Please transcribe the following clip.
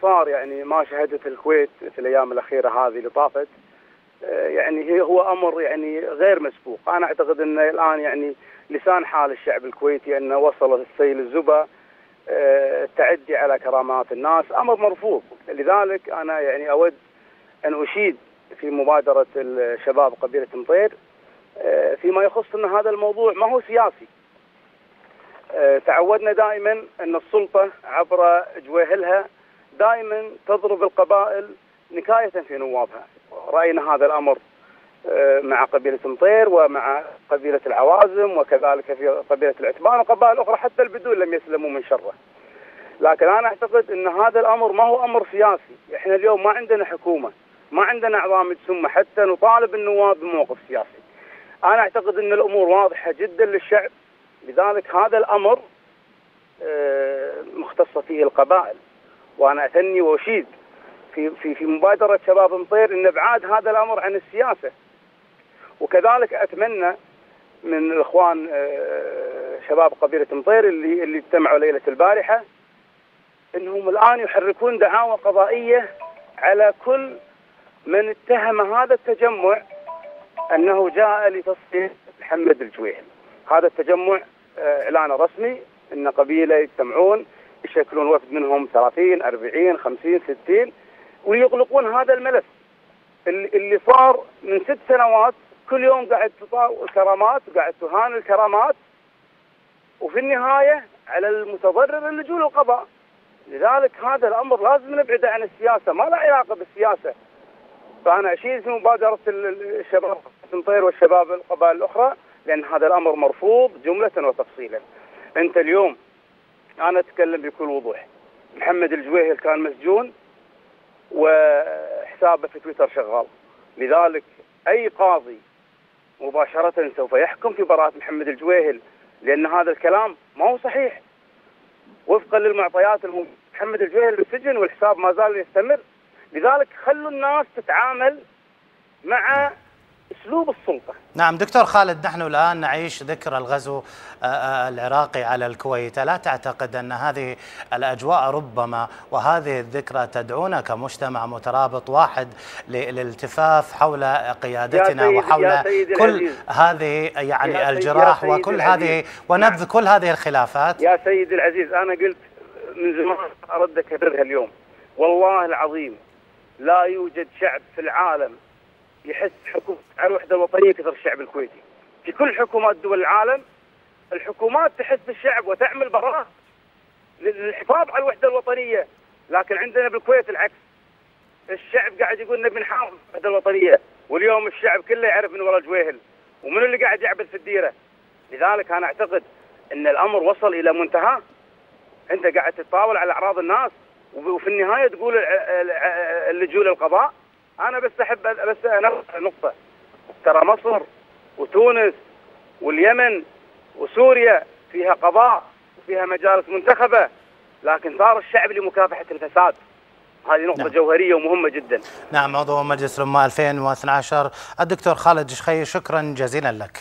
باختصار يعني ما شهدت الكويت في الايام الاخيره هذه اللي طافت يعني هو امر يعني غير مسبوق. انا اعتقد ان الان يعني لسان حال الشعب الكويتي انه وصل السيل الزبا التعدي على كرامات الناس، امر مرفوض. لذلك انا يعني اود ان اشيد في مبادره الشباب قبيله مطير فيما يخص ان هذا الموضوع ما هو سياسي. تعودنا دائما ان السلطه عبر جويهلها دائما تضرب القبائل نكايه في نوابها. راينا هذا الامر مع قبيله مطير ومع قبيله العوازم وكذلك في قبيله العتبان وقبائل اخرى، حتى البدون لم يسلموا من شره. لكن انا اعتقد ان هذا الامر ما هو امر سياسي. احنا اليوم ما عندنا حكومه، ما عندنا اعضاء مجسمه حتى نطالب النواب بموقف سياسي. انا اعتقد ان الامور واضحه جدا للشعب، لذلك هذا الامر مختصه فيه القبائل. وانا اثني واشيد في مبادره شباب مطير ان ابعاد هذا الامر عن السياسه. وكذلك اتمنى من الاخوان شباب قبيله مطير اللي اجتمعوا ليله البارحه انهم الان يحركون دعاوى قضائيه على كل من اتهم هذا التجمع انه جاء لتصفيه محمد الجويهل. هذا التجمع اعلانه رسمي ان قبيله يجتمعون يشكلون وفد منهم 30 40 50 60 ويغلقون هذا الملف اللي صار من 6 سنوات. كل يوم قاعد تطاو الكرامات وقاعد تهان الكرامات، وفي النهايه على المتضرر اللجوء للقضاء. لذلك هذا الامر لازم نبعده عن السياسه، ما له علاقه بالسياسه. فانا اشيد في مبادره الشباب مطير والشباب القبائل الاخرى لان هذا الامر مرفوض جمله وتفصيلا. انت اليوم انا اتكلم بكل وضوح، محمد الجويهل كان مسجون وحسابه في تويتر شغال. لذلك اي قاضي مباشره سوف يحكم في براءه محمد الجويهل لان هذا الكلام ما هو صحيح. وفقا للمعطيات محمد الجويهل بالسجن والحساب ما زال يستمر. لذلك خلوا الناس تتعامل مع اسلوب السلطه. نعم دكتور خالد، نحن الان نعيش ذكرى الغزو العراقي على الكويت، لا تعتقد ان هذه الاجواء ربما وهذه الذكرى تدعونا كمجتمع مترابط واحد للالتفاف حول قيادتنا وحول كل هذه يعني الجراح وكل هذه ونبذ كل هذه الخلافات؟ يا سيدي العزيز، انا قلت من زمان ارد اكررها اليوم، والله العظيم لا يوجد شعب في العالم يحس حكومة على الوحدة الوطنية كثر الشعب الكويتي. في كل حكومات دول العالم الحكومات تحس بالشعب وتعمل برامج للحفاظ على الوحدة الوطنية، لكن عندنا بالكويت العكس. الشعب قاعد يقول نبي نحافظ على الوحدة الوطنية، واليوم الشعب كله يعرف من وراء جويهل ومن اللي قاعد يعبث في الديرة. لذلك أنا أعتقد أن الأمر وصل إلى منتهى. أنت قاعد تتطاول على أعراض الناس وفي النهاية تقول اللجوء للقضاء. أنا بس أحب بس نقطة، ترى مصر وتونس واليمن وسوريا فيها قضاء وفيها مجالس منتخبة، لكن صار الشعب لمكافحة الفساد. هذه نقطة جوهرية ومهمة جدا. نعم، عضو مجلس الأمة 2012 الدكتور خالد شخي، شكرا جزيلا لك.